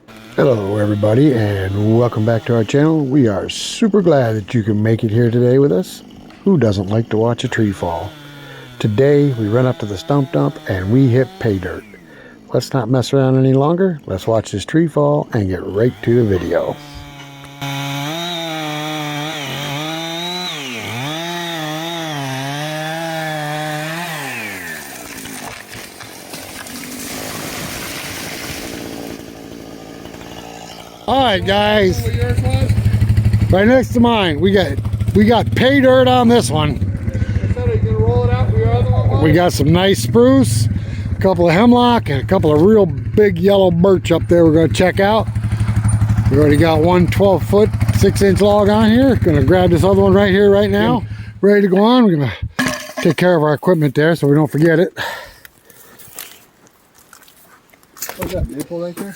Hello everybody and welcome back to our channel. We are super glad that you can make it here today with us. Who doesn't like to watch a tree fall? Today we run up to the stump dump and we hit pay dirt. Let's not mess around any longer. Let's watch this tree fall and get right to the video. All right, guys. Right next to mine, we got pay dirt on this one. We got some nice spruce, a couple of hemlock, and a couple of real big yellow birch up there. We're going to check out. We already got one 12-foot, 6-inch log on here. Going to grab this other one right here, right now. Ready to go on. We're going to take care of our equipment there so we don't forget it. What's that maple right there?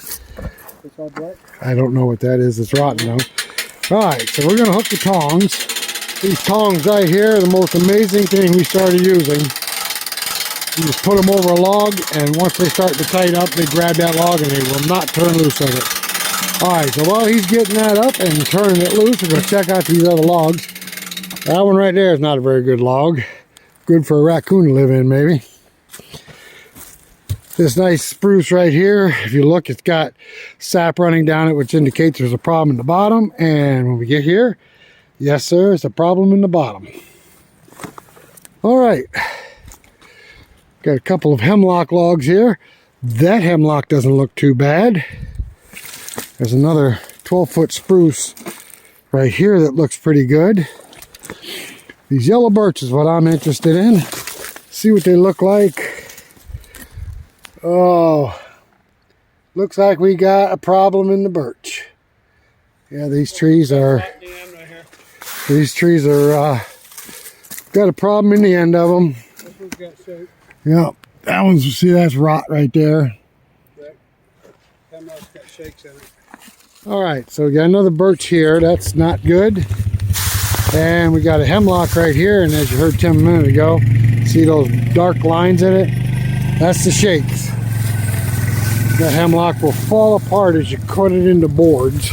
It's all black. I don't know what that is. It's rotten though. All right, so we're going to hook the tongs. These tongs right here are the most amazing thing we started using. You just put them over a log, and once they start to tighten up, they grab that log and they will not turn loose of it. All right, so while he's getting that up and turning it loose, we're going to check out these other logs. That one right there is not a very good log. Good for a raccoon to live in, maybe. This nice spruce right here, if you look, it's got sap running down it, which indicates there's a problem in the bottom. And when we get here, yes sir, it's a problem in the bottom. All right, got a couple of hemlock logs here. That hemlock doesn't look too bad. There's another 12-foot spruce right here that looks pretty good. These yellow birch is what I'm interested in. See what they look like. Oh, looks like we got a problem in the birch. Yeah, these trees are got a problem in the end of them. This one's got shape. Yeah, that one's, see, that's rot right there. Hemlock's got shakes in it. All right, so we got another birch here. That's not good. And we got a hemlock right here, and as you heard Tim a minute ago, see those dark lines in it? That's the shakes. That hemlock will fall apart as you cut it into boards.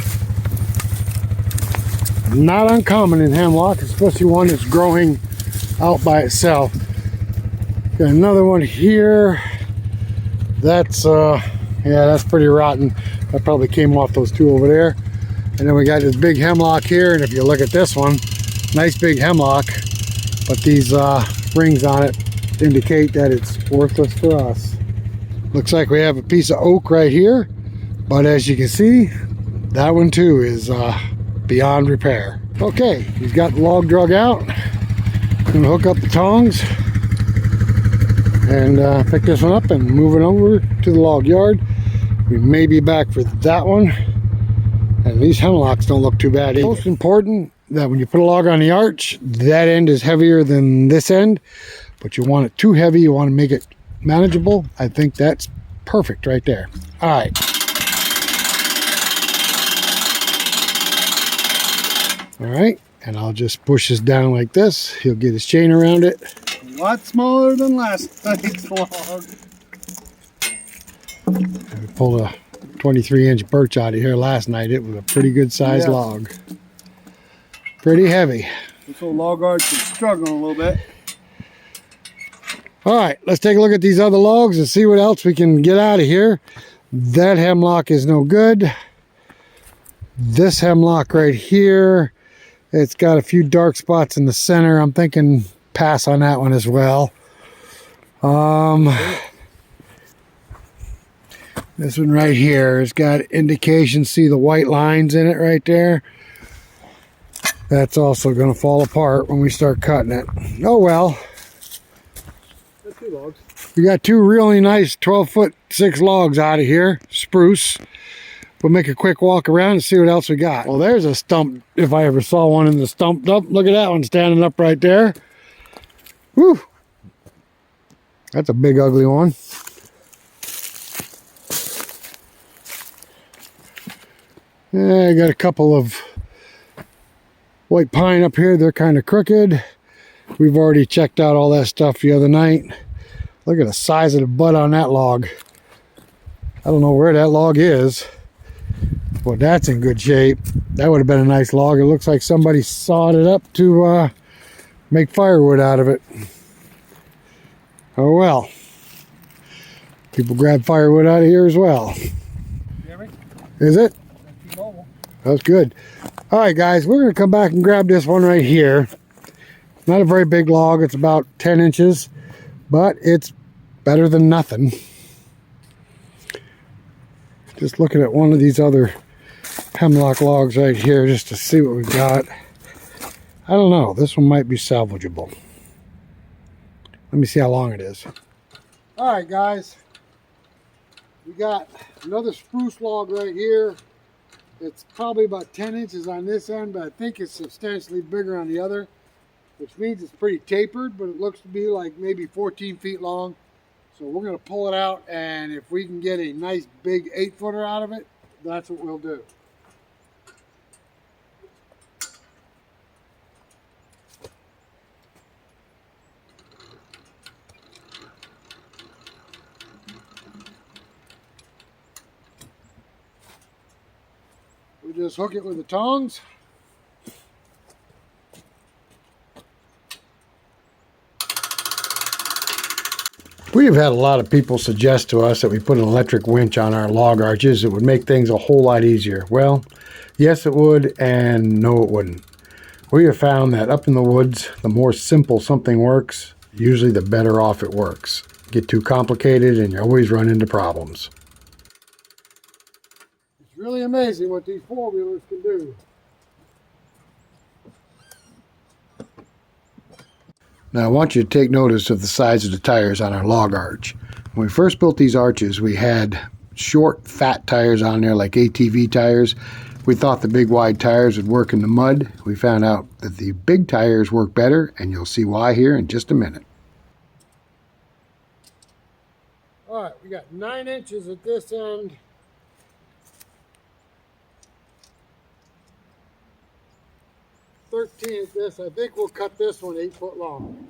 Not uncommon in hemlock, especially one that's growing out by itself. Got another one here. That's yeah, that's pretty rotten. That probably came off those two over there. And then we got this big hemlock here, and if you look at this one, nice big hemlock, but these rings on it indicate that it's worthless for us. Looks like we have a piece of oak right here, but as you can see, that one too is beyond repair. Okay, he's got the log drug out. Gonna hook up the tongs and pick this one up and move it over to the log yard. We may be back for that one. And these hemlocks don't look too bad either. Most important that when you put a log on the arch, that end is heavier than this end. But you want it too heavy, you want to make it manageable. I think that's perfect right there. All right. All right, and I'll just push this down like this. He'll get his chain around it. A lot smaller than last night's log. We pulled a 23-inch birch out of here last night. It was a pretty good sized log. Pretty heavy. This old log arch is struggling a little bit. All right, let's take a look at these other logs and see what else we can get out of here. That hemlock is no good. This hemlock right here, it's got a few dark spots in the center. I'm thinking pass on that one as well. This one right here has got indication. See the white lines in it right there? That's also going to fall apart when we start cutting it. Oh well. Two logs. We got two really nice 12-foot 6 logs out of here, spruce. We'll make a quick walk around and see what else we got. Well, there's a stump, if I ever saw one in the stump dump. Look at that one standing up right there. Whew. That's a big ugly one. Yeah, I got a couple of white pine up here. They're kind of crooked. We've already checked out all that stuff the other night. Look at the size of the butt on that log. I don't know where that log is. Well, that's in good shape. That would have been a nice log. It looks like somebody sawed it up to make firewood out of it. Oh well. People grab firewood out of here as well. Is it? That's good. All right, guys, we're going to come back and grab this one right here. Not a very big log. It's about 10 inches, but it's better than nothing. Just looking at one of these other hemlock logs right here just to see what we've got. I don't know. This one might be salvageable. Let me see how long it is. All right, guys. We got another spruce log right here. It's probably about 10 inches on this end, but I think it's substantially bigger on the other, which means it's pretty tapered, but it looks to be like maybe 14 feet long. So we're going to pull it out, and if we can get a nice big 8-footer out of it, that's what we'll do. We just hook it with the tongs. We have had a lot of people suggest to us that we put an electric winch on our log arches. It would make things a whole lot easier. Well, yes it would, and no it wouldn't. We have found that up in the woods, the more simple something works, usually the better off it works. Get too complicated and you always run into problems. It's really amazing what these four-wheelers can do. Now I want you to take notice of the size of the tires on our log arch. When we first built these arches, we had short, fat tires on there like ATV tires. We thought the big, wide tires would work in the mud. We found out that the big tires work better, and you'll see why here in just a minute. All right, we got 9 inches at this end. 13 at this. I think we'll cut this one 8 foot long.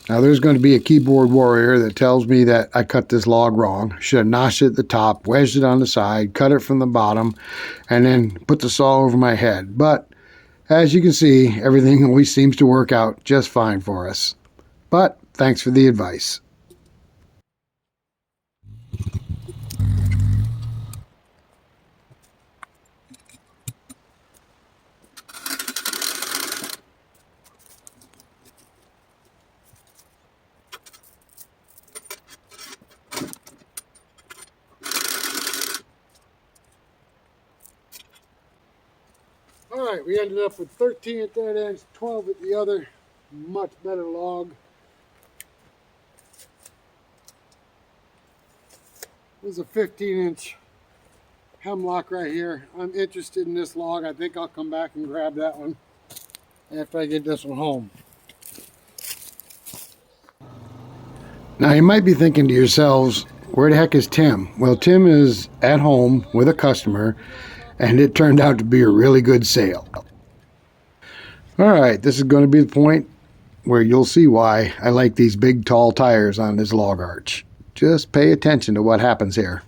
Now there's going to be a keyboard warrior that tells me that I cut this log wrong. Should have notched it at the top, wedged it on the side, cut it from the bottom, and then put the saw over my head. But as you can see, everything always seems to work out just fine for us. But thanks for the advice. All right, we ended up with 13 at that end, 12 at the other. Much better log. This is a 15-inch hemlock right here. I'm interested in this log. I think I'll come back and grab that one after I get this one home. Now you might be thinking to yourselves, where the heck is Tim? Well, Tim is at home with a customer, and it turned out to be a really good sale. All right, this is going to be the point where you'll see why I like these big, tall tires on this log arch. Just pay attention to what happens here.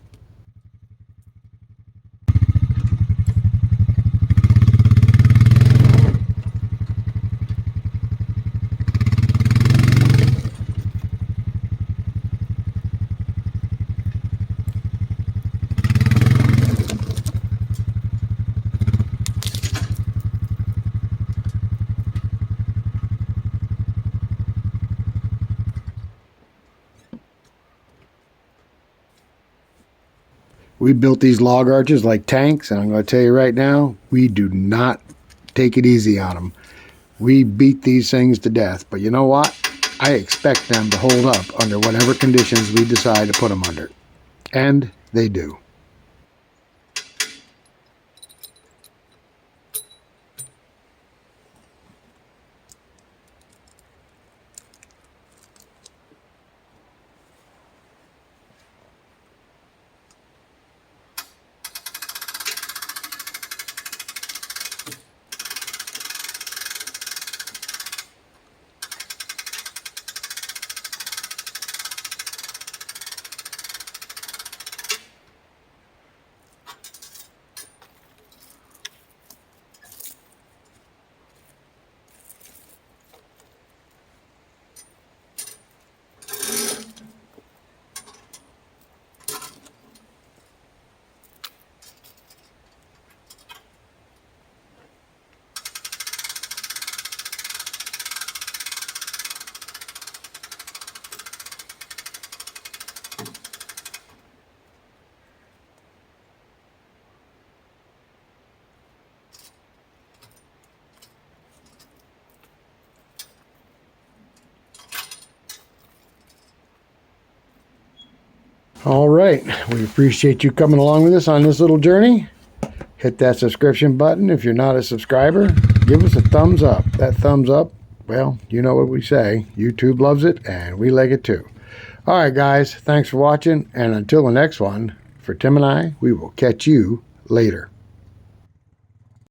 We built these log arches like tanks, and I'm going to tell you right now, we do not take it easy on them. We beat these things to death, but you know what? I expect them to hold up under whatever conditions we decide to put them under. And they do. All right, we appreciate you coming along with us on this little journey. Hit that subscription button. If you're not a subscriber, give us a thumbs up. That thumbs up, well, you know what we say. YouTube loves it, and we like it too. All right, guys, thanks for watching, and until the next one, for Tim and I, we will catch you later.